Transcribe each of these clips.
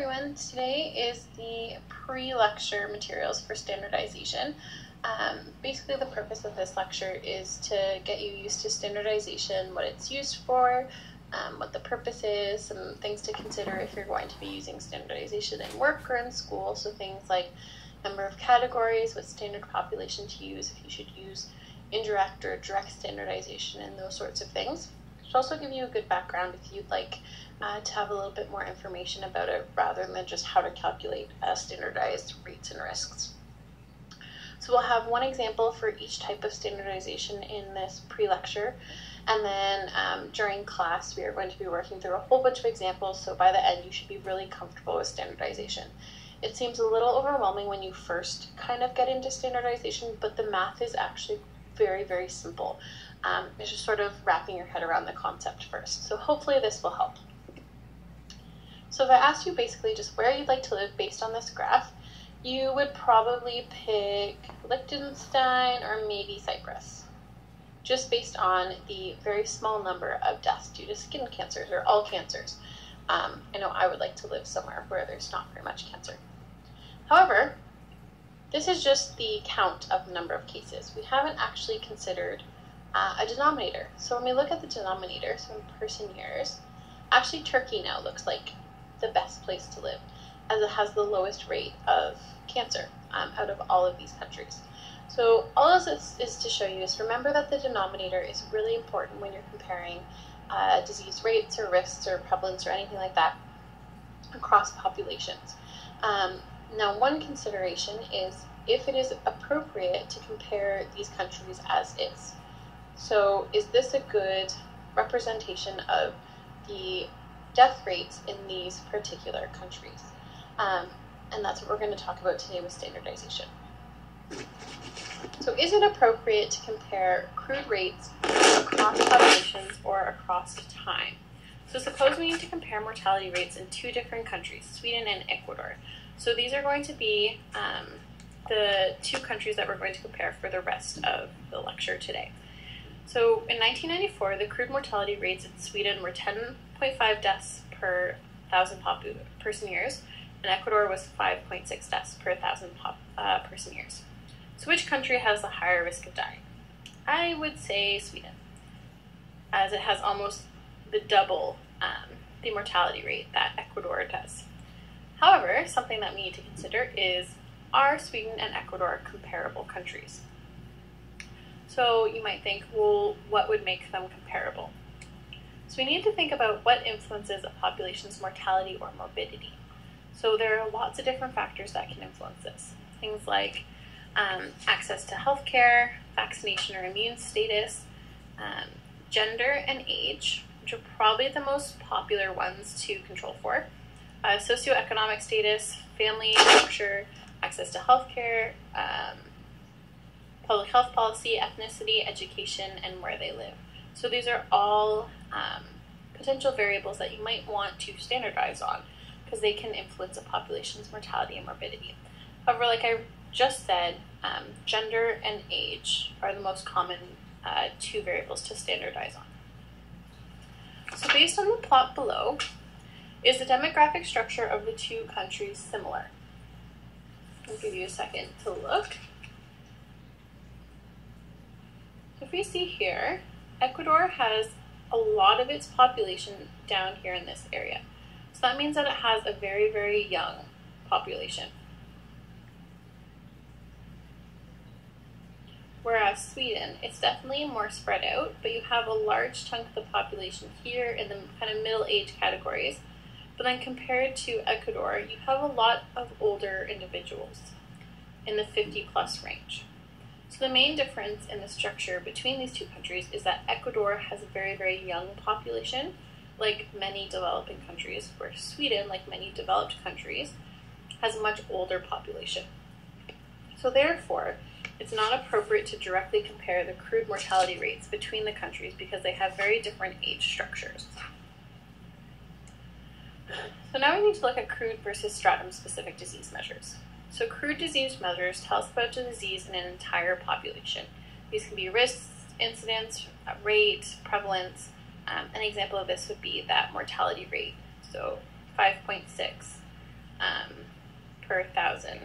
everyone, today is the pre-lecture materials for standardization. Basically the purpose of this lecture is to get you used to standardization, what it's used for, what the purpose is, some things to consider if you're going to be using standardization in work or in school, so things like number of categories, what standard population to use, if you should use indirect or direct standardization, and those sorts of things. It should also give you a good background if you'd like to have a little bit more information about it rather than just how to calculate standardized rates and risks. So we'll have one example for each type of standardization in this pre-lecture, and then during class we are going to be working through a whole bunch of examples, so by the end you should be really comfortable with standardization. It seems a little overwhelming when you first kind of get into standardization, but the math is actually very, very simple. It's just sort of wrapping your head around the concept first, so hopefully this will help. So if I asked you basically just where you'd like to live based on this graph, you would probably pick Liechtenstein or maybe Cyprus, just based on the very small number of deaths due to skin cancers or all cancers. I know I would like to live somewhere where there's not very much cancer. However, this is just the count of the number of cases. We haven't actually considered a denominator. So when we look at the denominator, so in person years, actually Turkey now looks like the best place to live, as it has the lowest rate of cancer out of all of these countries. So all of this is to show you is remember that the denominator is really important when you're comparing disease rates or risks or prevalence or anything like that across populations. Now one consideration is if it is appropriate to compare these countries as is. So is this a good representation of the death rates in these particular countries? And that's what we're going to talk about today with standardization. So is it appropriate to compare crude rates across populations or across time? So suppose we need to compare mortality rates in two different countries, Sweden and Ecuador. So these are going to be the two countries that we're going to compare for the rest of the lecture today. So in 1994, the crude mortality rates in Sweden were 10.5 deaths per 1,000 person years, and Ecuador was 5.6 deaths per 1,000 person years. So which country has the higher risk of dying? I would say Sweden, as it has almost the double the mortality rate that Ecuador does. However, something that we need to consider is, are Sweden and Ecuador comparable countries? So you might think, well, what would make them comparable? So we need to think about what influences a population's mortality or morbidity. So there are lots of different factors that can influence this. Things like access to healthcare, vaccination or immune status, gender and age, which are probably the most popular ones to control for, socioeconomic status, family structure, access to healthcare, public health policy, ethnicity, education, and where they live. So these are all potential variables that you might want to standardize on because they can influence a population's mortality and morbidity. However, like I just said, gender and age are the most common two variables to standardize on. So based on the plot below, is the demographic structure of the two countries similar? I'll give you a second to look. If we see here, Ecuador has a lot of its population down here in this area. So that means that it has a very, very young population. Whereas Sweden, it's definitely more spread out, but you have a large chunk of the population here in the kind of middle-age categories. But then compared to Ecuador, you have a lot of older individuals in the 50+ range. So the main difference in the structure between these two countries is that Ecuador has a very, very young population, like many developing countries, where Sweden, like many developed countries, has a much older population. So therefore, it's not appropriate to directly compare the crude mortality rates between the countries because they have very different age structures. So now we need to look at crude versus stratum-specific disease measures. So crude disease measures tell us about the disease in an entire population. These can be risks, incidence, rate, prevalence. An example of this would be that mortality rate. So 5.6 per 1,000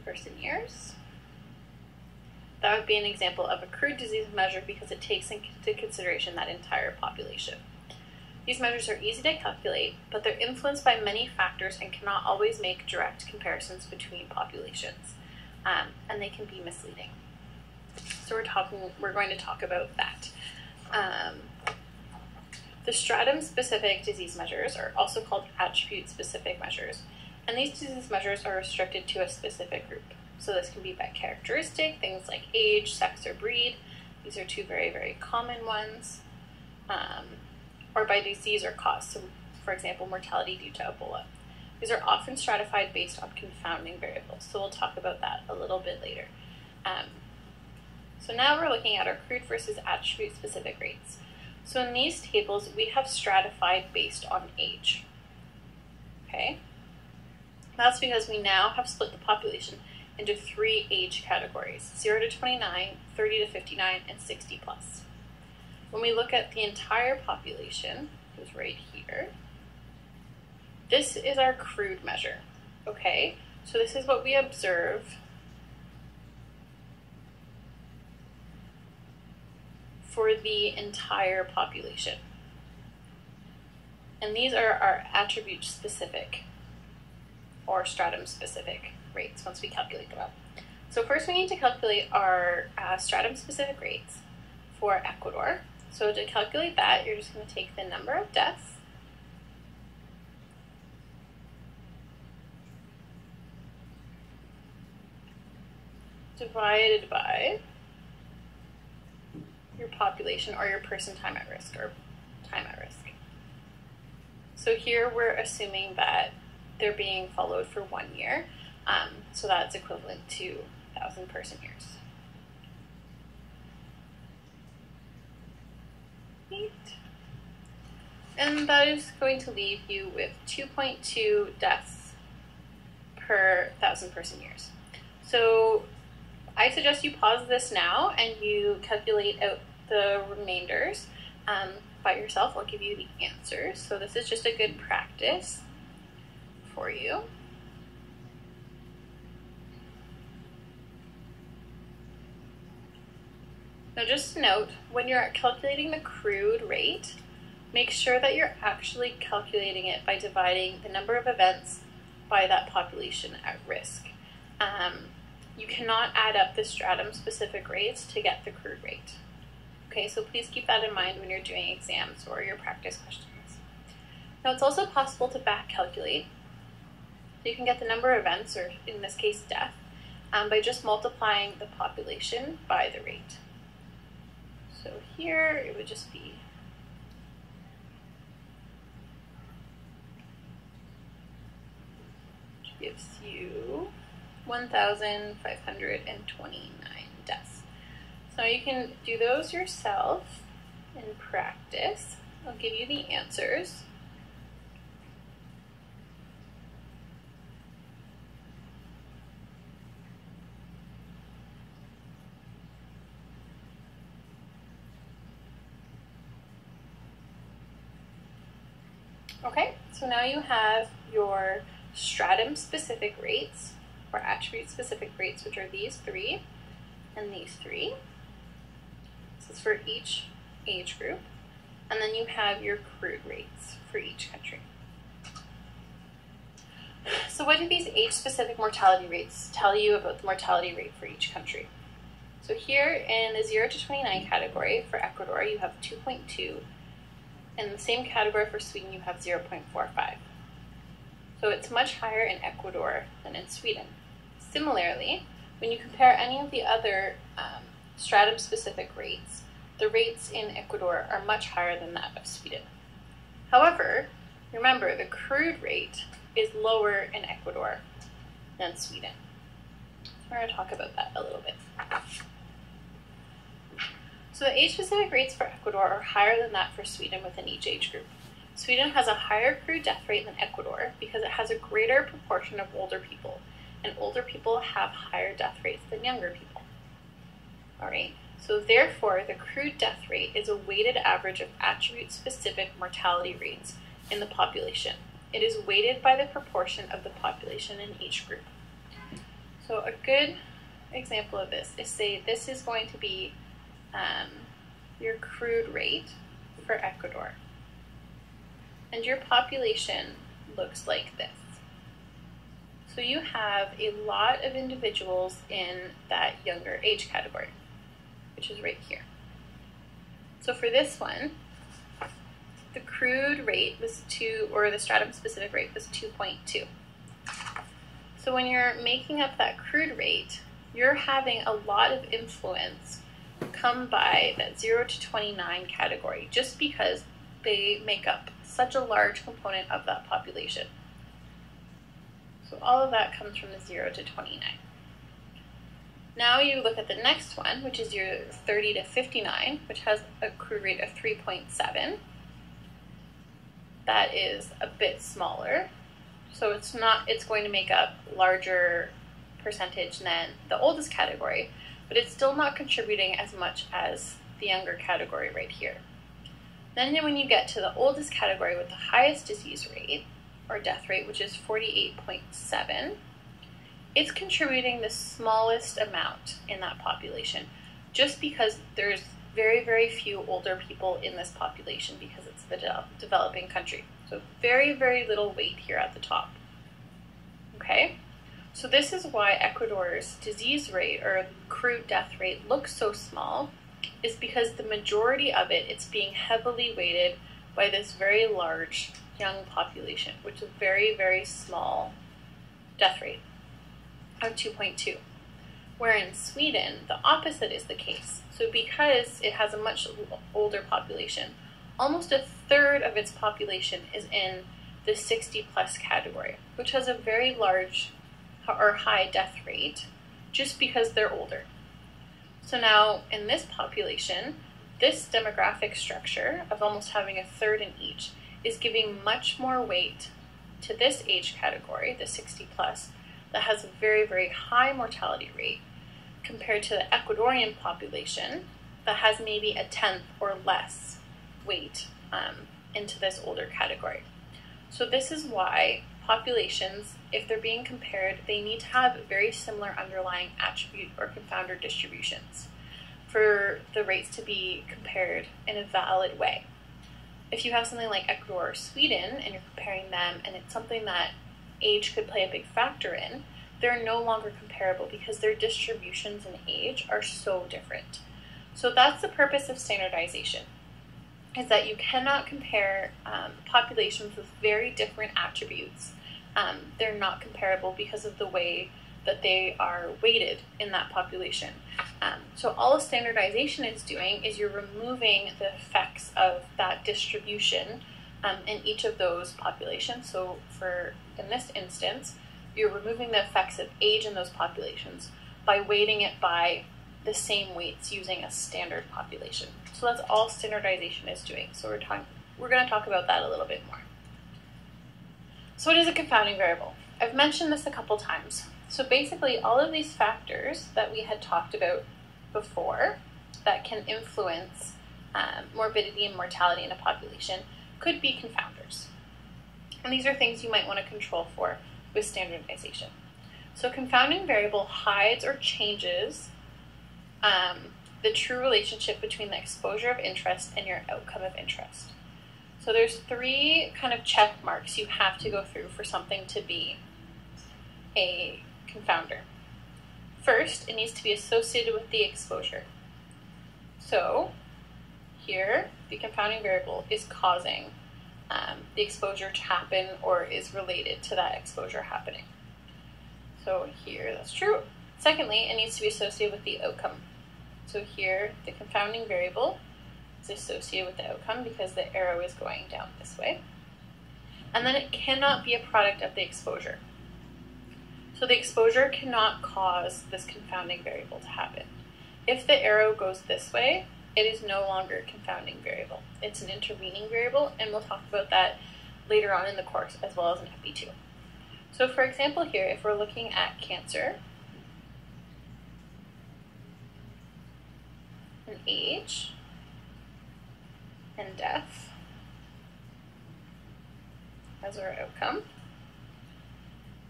person years. That would be an example of a crude disease measure because it takes into consideration that entire population. These measures are easy to calculate, but they're influenced by many factors and cannot always make direct comparisons between populations, and they can be misleading. So we're going to talk about that. The stratum-specific disease measures are also called attribute-specific measures, and these disease measures are restricted to a specific group. So this can be by characteristic, things like age, sex, or breed. These are two very, very common ones. Or by disease or cause, so for example, mortality due to Ebola. These are often stratified based on confounding variables, so we'll talk about that a little bit later. So now we're looking at our crude versus attribute-specific rates. So in these tables, we have stratified based on age. Okay? That's because we now have split the population into 3 age categories: 0 to 29, 30 to 59, and 60 plus. When we look at the entire population, which is right here, this is our crude measure, okay? So this is what we observe for the entire population. And these are our attribute-specific or stratum-specific rates once we calculate them out. So first we need to calculate our stratum-specific rates for Ecuador. So to calculate that, you're just going to take the number of deaths divided by your population or your person time at risk or time at risk. So here we're assuming that they're being followed for 1 year, so that's equivalent to 1,000 person years. And that is going to leave you with 2.2 deaths per 1,000 person years. So I suggest you pause this now and you calculate out the remainders by yourself. I'll give you the answers. So this is just a good practice for you. Now just note, when you're calculating the crude rate, make sure that you're actually calculating it by dividing the number of events by that population at risk. You cannot add up the stratum-specific rates to get the crude rate. Okay, so please keep that in mind when you're doing exams or your practice questions. Now it's also possible to back calculate. You can get the number of events, or in this case death, by just multiplying the population by the rate. So here it would just be gives you 1,529 deaths. So you can do those yourself in practice. I'll give you the answers. Okay, so now you have your stratum-specific rates, or attribute-specific rates, which are these 3 and these 3. This is for each age group. And then you have your crude rates for each country. So what do these age-specific mortality rates tell you about the mortality rate for each country? So here in the 0 to 29 category for Ecuador, you have 2.2. In the same category for Sweden, you have 0.45. So it's much higher in Ecuador than in Sweden. Similarly, when you compare any of the other stratum-specific rates, the rates in Ecuador are much higher than that of Sweden. However, remember the crude rate is lower in Ecuador than Sweden. So we're going to talk about that a little bit. So the age-specific rates for Ecuador are higher than that for Sweden within each age group. Sweden has a higher crude death rate than Ecuador because it has a greater proportion of older people, and older people have higher death rates than younger people. All right, so therefore the crude death rate is a weighted average of attribute-specific mortality rates in the population. It is weighted by the proportion of the population in each group. So a good example of this is, say this is going to be your crude rate for Ecuador. And your population looks like this. So you have a lot of individuals in that younger age category, which is right here. So for this one, the crude rate was 2, or the stratum specific rate was 2.2. So when you're making up that crude rate, you're having a lot of influence come by that 0 to 29 category, just because they make up such a large component of that population. So all of that comes from the 0 to 29. Now you look at the next one, which is your 30 to 59, which has a crude rate of 3.7. That is a bit smaller. So it's going to make up larger percentage than the oldest category, but it's still not contributing as much as the younger category right here. Then when you get to the oldest category with the highest disease rate, or death rate, which is 48.7, it's contributing the smallest amount in that population, just because there's very, very few older people in this population because it's the developing country. So very, very little weight here at the top. Okay? So this is why Ecuador's disease rate, or crude death rate, looks so small, is because the majority of it's being heavily weighted by this very large young population, which is a very, very small death rate of 2.2. Where in Sweden, the opposite is the case. So because it has a much older population, almost a third of its population is in the 60 plus category, which has a very large or high death rate just because they're older. So now in this population, this demographic structure of almost having a third in each is giving much more weight to this age category, the 60 plus, that has a very, very high mortality rate, compared to the Ecuadorian population that has maybe a tenth or less weight into this older category. So this is why populations, if they're being compared, they need to have very similar underlying attribute or confounder distributions for the rates to be compared in a valid way. If you have something like Ecuador or Sweden and you're comparing them and it's something that age could play a big factor in, they're no longer comparable because their distributions in age are so different. So that's the purpose of standardization, is that you cannot compare populations with very different attributes. They're not comparable because of the way that they are weighted in that population. So all standardization is doing is you're removing the effects of that distribution in each of those populations. So in this instance, you're removing the effects of age in those populations by weighting it by the same weights using a standard population. So that's all standardization is doing. So we're going to talk about that a little bit more. So what is a confounding variable? I've mentioned this a couple times. So basically all of these factors that we had talked about before that can influence morbidity and mortality in a population could be confounders. And these are things you might want to control for with standardization. So a confounding variable hides or changes the true relationship between the exposure of interest and your outcome of interest. So there's 3 kind of check marks you have to go through for something to be a confounder. First, it needs to be associated with the exposure. So here, the confounding variable is causing the exposure to happen or is related to that exposure happening. So here, that's true. Secondly, it needs to be associated with the outcome. So here, the confounding variable is associated with the outcome because the arrow is going down this way. And then it cannot be a product of the exposure. So the exposure cannot cause this confounding variable to happen. If the arrow goes this way, it is no longer a confounding variable. It's an intervening variable, and we'll talk about that later on in the course, as well as in FB2. So for example here, if we're looking at cancer, and age, and death, as our outcome.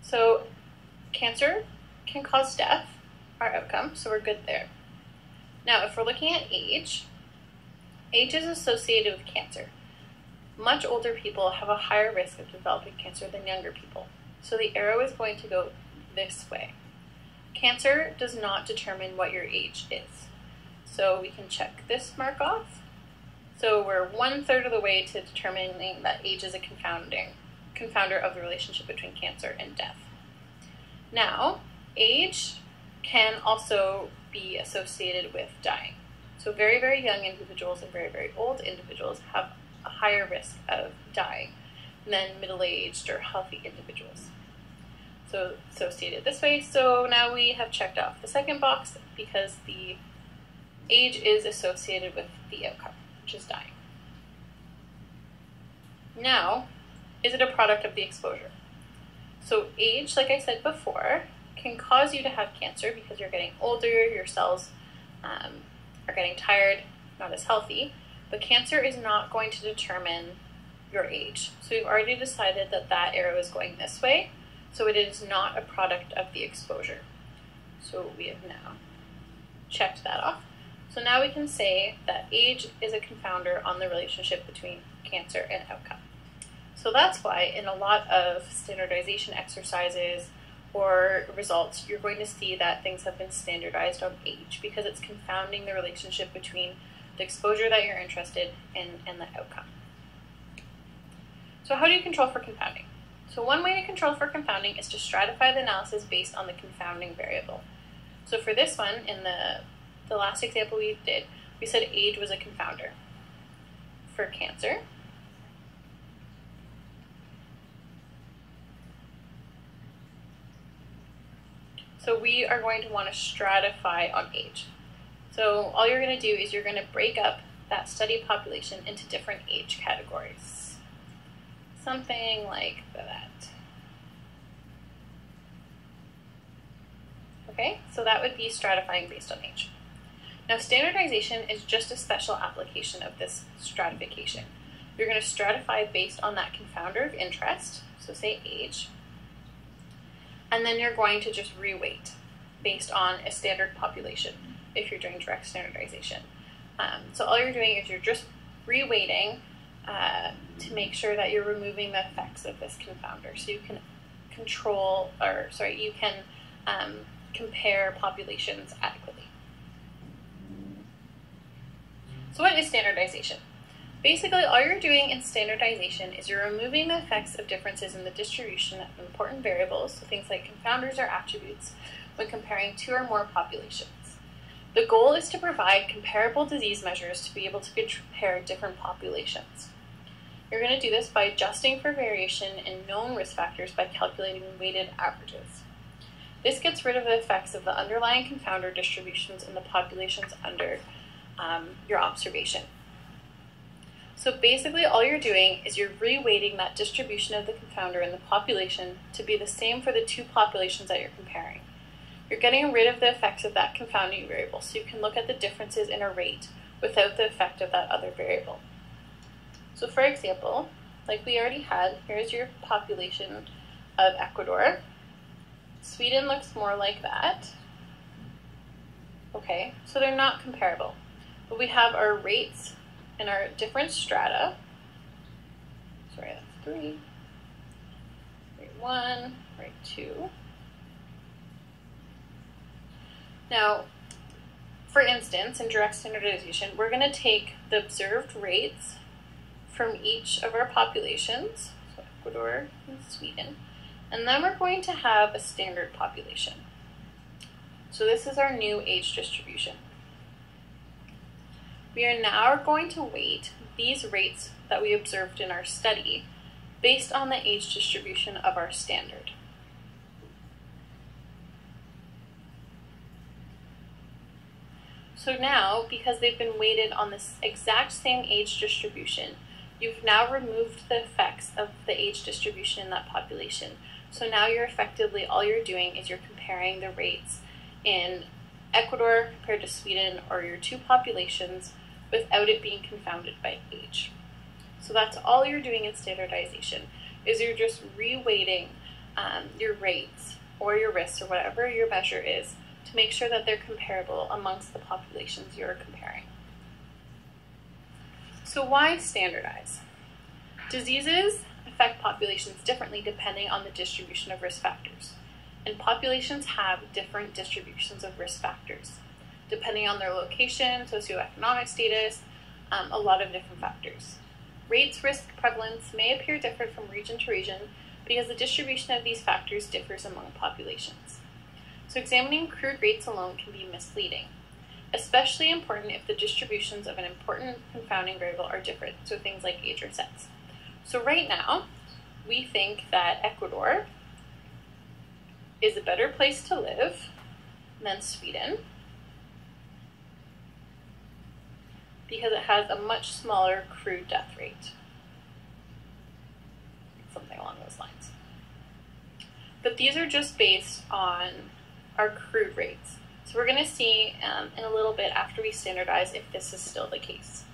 So cancer can cause death, our outcome, so we're good there. Now, if we're looking at age, age is associated with cancer. Much older people have a higher risk of developing cancer than younger people. So the arrow is going to go this way. Cancer does not determine what your age is. So we can check this mark off. So we're 1/3 of the way to determining that age is a confounder of the relationship between cancer and death. Now, age can also be associated with dying. So very, very young individuals and very, very old individuals have a higher risk of dying than middle-aged or healthy individuals. So associated this way. So now we have checked off the second box because the age is associated with the outcome, which is dying. Now, is it a product of the exposure? So age, like I said before, can cause you to have cancer because you're getting older, your cells are getting tired, not as healthy, but cancer is not going to determine your age. So we've already decided that that arrow is going this way, so it is not a product of the exposure. So we have now checked that off. So now we can say that age is a confounder on the relationship between cancer and outcome. So that's why in a lot of standardization exercises or results, you're going to see that things have been standardized on age because it's confounding the relationship between the exposure that you're interested in and the outcome. So how do you control for confounding? So one way to control for confounding is to stratify the analysis based on the confounding variable. So for this one, in the last example we did, we said age was a confounder. For cancer, so we are going to want to stratify on age. So all you're going to do is you're going to break up that study population into different age categories. Something like that. Okay, so that would be stratifying based on age. Now, standardization is just a special application of this stratification. You're going to stratify based on that confounder of interest, so say age, and then you're going to just reweight based on a standard population if you're doing direct standardization. So all you're doing is you're just reweighting to make sure that you're removing the effects of this confounder, so you can compare populations adequately. So what is standardization? Basically, all you're doing in standardization is you're removing the effects of differences in the distribution of important variables, so things like confounders or attributes, when comparing two or more populations. The goal is to provide comparable disease measures to be able to compare different populations. You're going to do this by adjusting for variation in known risk factors by calculating weighted averages. This gets rid of the effects of the underlying confounder distributions in the populations under your observation. So basically all you're doing is you're reweighting that distribution of the confounder in the population to be the same for the two populations that you're comparing. You're getting rid of the effects of that confounding variable, so you can look at the differences in a rate without the effect of that other variable. So for example, like we already had, here's your population of Ecuador. Sweden looks more like that. Okay, so they're not comparable. But we have our rates in our different strata. Sorry, that's 3. Rate 1, rate 2. Now, for instance, in direct standardization, we're going to take the observed rates from each of our populations, so Ecuador and Sweden, and then we're going to have a standard population. So this is our new age distribution. We are now going to weight these rates that we observed in our study based on the age distribution of our standard. So now, because they've been weighted on this exact same age distribution, you've now removed the effects of the age distribution in that population. So now you're effectively, all you're doing is you're comparing the rates in Ecuador compared to Sweden, or your two populations, without it being confounded by age. So that's all you're doing in standardization. is you're just reweighting your rates or your risks or whatever your measure is to make sure that they're comparable amongst the populations you're comparing. So why standardize? Diseases affect populations differently depending on the distribution of risk factors. And populations have different distributions of risk factors, depending on their location, socioeconomic status, a lot of different factors. Rates, risk, prevalence may appear different from region to region because the distribution of these factors differs among populations. So examining crude rates alone can be misleading, especially important if the distributions of an important confounding variable are different, so things like age or sex. So right now, we think that Ecuador is a better place to live than Sweden because it has a much smaller crude death rate. Something along those lines. But these are just based on our crude rates. So we're going to see in a little bit after we standardize if this is still the case.